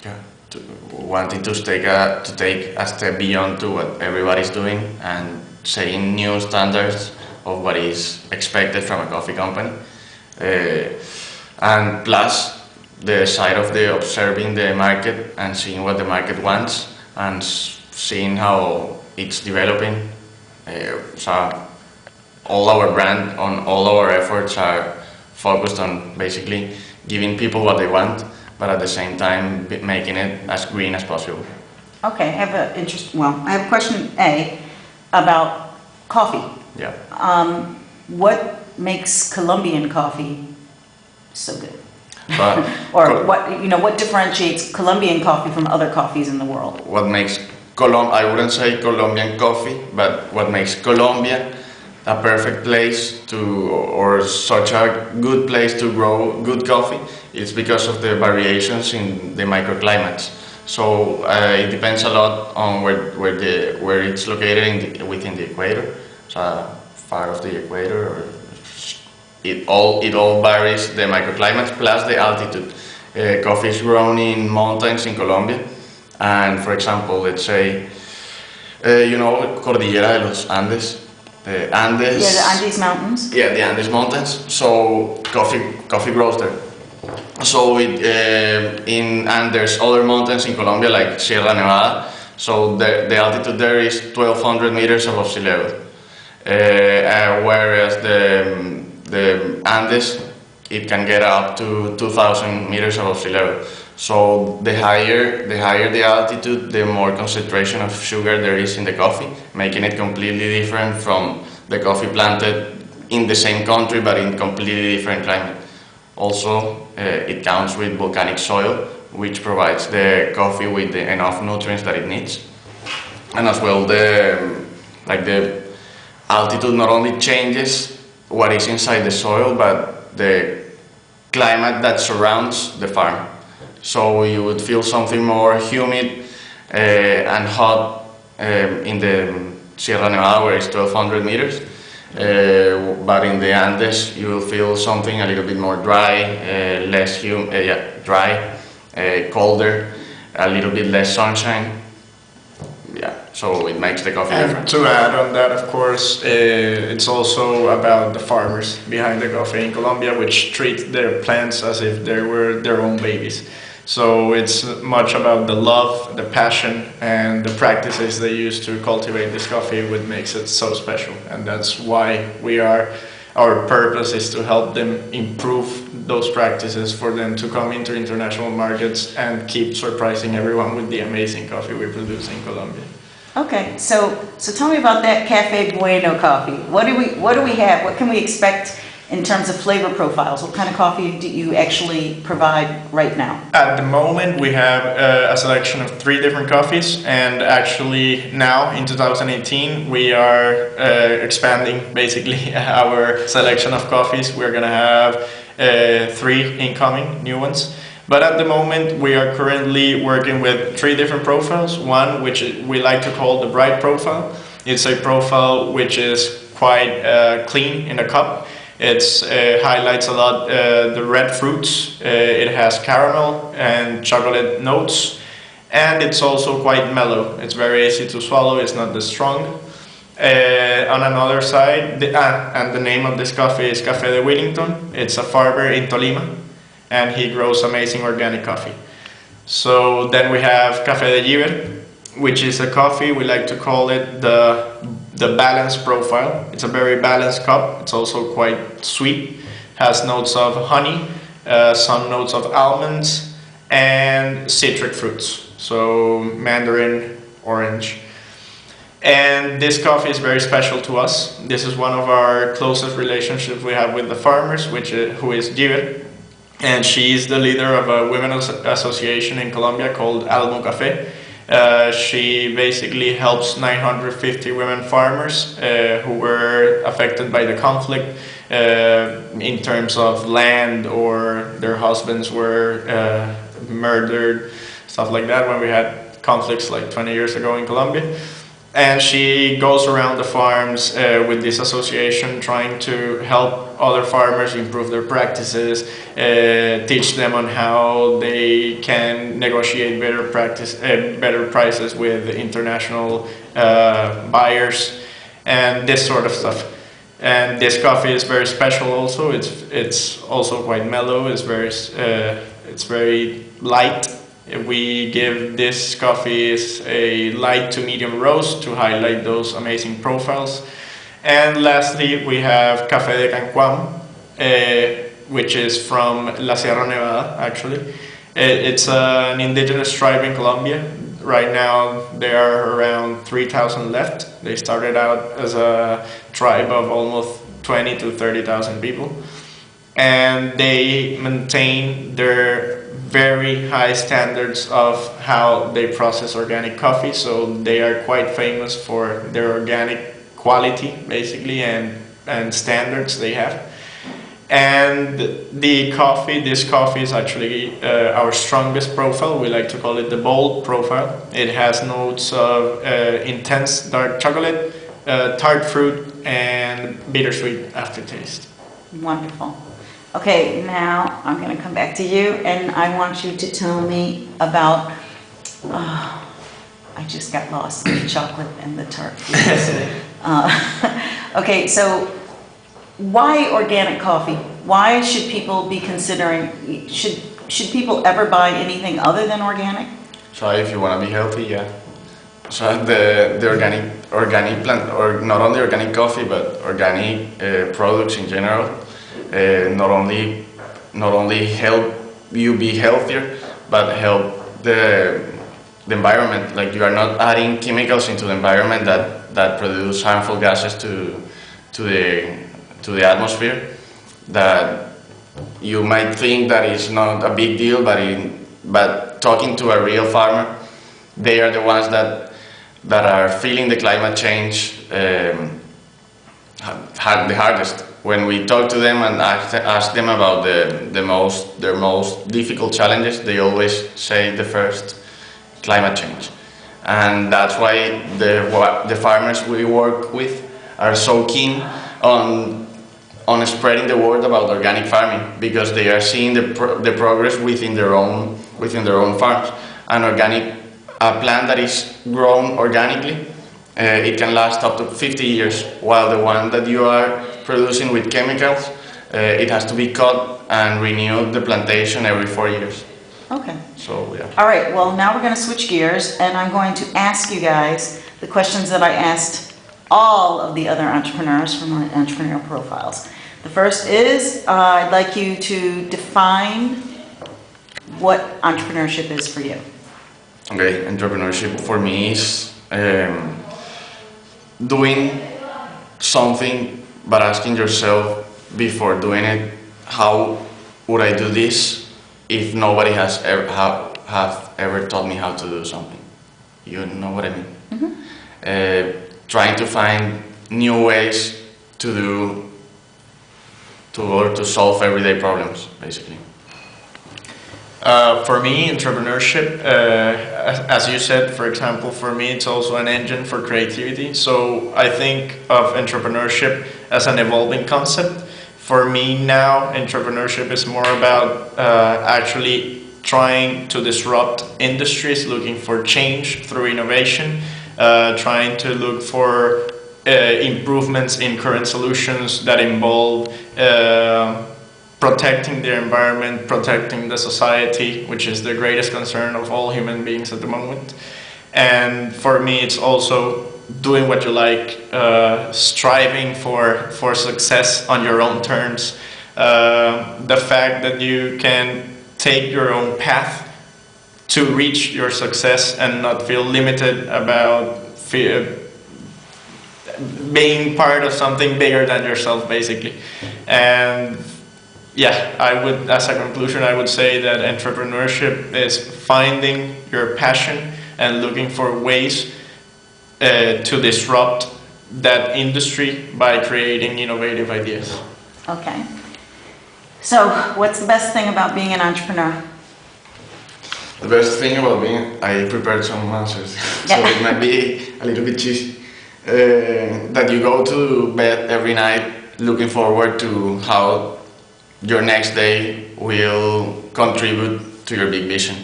Yeah, to, wanting to take a step beyond to what everybody's doing and setting new standards of what is expected from a coffee company. And plus the side of the observing the market and seeing what the market wants and seeing how it's developing. So all our brand on all our efforts are focused on basically giving people what they want, but at the same time making it as green as possible. Okay, I have I have a question A about coffee. Yeah. What makes Colombian coffee so good? But Or what differentiates Colombian coffee from other coffees in the world? what makes I wouldn't say Colombian coffee, but what makes Colombia a perfect place or such a good place to grow good coffee is because of the variations in the microclimates. So it depends a lot on where it's located within the equator, so far of the equator, or it all varies, the microclimates plus the altitude. Coffee is grown in mountains in Colombia, and for example, let's say Cordillera de los Andes. The Andes. Yeah, the Andes Mountains. Yeah, the Andes Mountains. So coffee grows there. So and there's other mountains in Colombia like Sierra Nevada. So the altitude there is 1,200 meters above sea level, whereas the Andes, it can get up to 2,000 meters above sea level. So the higher the altitude, the more concentration of sugar there is in the coffee, making it completely different from the coffee planted in the same country but in completely different climate. Also, it counts with volcanic soil, which provides the coffee with enough nutrients that it needs. And as well, the altitude not only changes what is inside the soil, but the climate that surrounds the farm. So you would feel something more humid and hot in the Sierra Nevada, where it's 1,200 meters. But in the Andes, you will feel something a little bit more dry, less dry, colder, a little bit less sunshine. Yeah, so it makes the coffee different. And to add on that, of course, it's also about the farmers behind the coffee in Colombia, which treat their plants as if they were their own babies. So it's much about the love, the passion, and the practices they use to cultivate this coffee, which makes it so special. And that's why our purpose is to help them improve those practices for them to come into international markets and keep surprising everyone with the amazing coffee we produce in Colombia. Okay, so tell me about that KaffeBueno coffee. What do we have? What can we expect in terms of flavor profiles? What kind of coffee do you actually provide right now? At the moment, we have a selection of 3 different coffees, and actually now in 2018 we are expanding basically our selection of coffees. We're gonna have 3 incoming new ones. But at the moment, we are currently working with 3 different profiles. One, which we like to call the bright profile. It's a profile which is quite clean in the cup. It highlights a lot the red fruits. It has caramel and chocolate notes, and it's also quite mellow. It's very easy to swallow. It's not that strong. On another side, and the name of this coffee is Café de Wellington. It's a farmer in Tolima, and he grows amazing organic coffee. So then we have Café de Giver, which is a coffee, we like to call it the balanced profile. It's a very balanced cup. It's also quite sweet. Has notes of honey, some notes of almonds, and citric fruits. So mandarin, orange. And this coffee is very special to us. This is one of our closest relationships we have with the farmers, who is Giver. And she is the leader of a women's association in Colombia called Almo Café. She basically helps 950 women farmers who were affected by the conflict in terms of land, or their husbands were murdered, stuff like that, when we had conflicts like 20 years ago in Colombia. And she goes around the farms with this association, trying to help other farmers, improve their practices, teach them on how they can negotiate better prices with international buyers, and this sort of stuff. And this coffee is very special. Also, it's also quite mellow. It's very light. We give this coffee a light to medium roast to highlight those amazing profiles. And lastly, we have Café de Cancuam, which is from La Sierra Nevada, actually. It's an indigenous tribe in Colombia. Right now, there are around 3,000 left. They started out as a tribe of almost 20 to 30,000 people. And they maintain their very high standards of how they process organic coffee. So they are quite famous for their organic quality, basically, and standards they have. And this coffee is actually our strongest profile. We like to call it the bold profile. It has notes of intense dark chocolate, tart fruit, and bittersweet aftertaste. Wonderful. Okay, now I'm going to come back to you, and I want you to tell me about. I just got lost in the chocolate and the tart fruit. Okay, so why organic coffee? Why should people be considering? Should people ever buy anything other than organic? Try if you want to be healthy, yeah. So the organic plant, or not only organic coffee, but organic products in general, not only help you be healthier, but help the environment. Like, you are not adding chemicals into the environment that produce harmful gases to the atmosphere. That you might think that it's not a big deal, but talking to a real farmer, they are the ones that are feeling the climate change the hardest. When we talk to them and ask them about their most difficult challenges, they always say the first, climate change. And that's why the farmers we work with are so keen on spreading the word about organic farming, because they are seeing the progress within their own farms. A plant that is grown organically, it can last up to 50 years, while the one that you are producing with chemicals, it has to be cut and renew the plantation every 4 years. Okay. So, yeah. All right, well, now we're going to switch gears, and I'm going to ask you guys the questions that I asked all of the other entrepreneurs from my entrepreneurial profiles. The first is, I'd like you to define what entrepreneurship is for you. Okay, entrepreneurship for me is doing something, but asking yourself before doing it, how would I do this if nobody has ever taught me how to do something? You know what I mean? Mm-hmm. Trying to find new ways to solve everyday problems, basically. For me, entrepreneurship, as you said, for example, for me, it's also an engine for creativity. So I think of entrepreneurship as an evolving concept. For me now, entrepreneurship is more about actually trying to disrupt industries, looking for change through innovation, trying to look for improvements in current solutions that involve protecting the environment, protecting the society, which is the greatest concern of all human beings at the moment. And for me, it's also doing what you like, striving for success on your own terms. The fact that you can take your own path to reach your success and not feel limited about being part of something bigger than yourself, basically. And yeah, as a conclusion, I would say that entrepreneurship is finding your passion and looking for ways to disrupt that industry by creating innovative ideas. Okay. So, what's the best thing about being an entrepreneur? The best thing about being, I prepared some answers, so it might be a little bit cheesy. That you go to bed every night looking forward to how your next day will contribute to your big vision.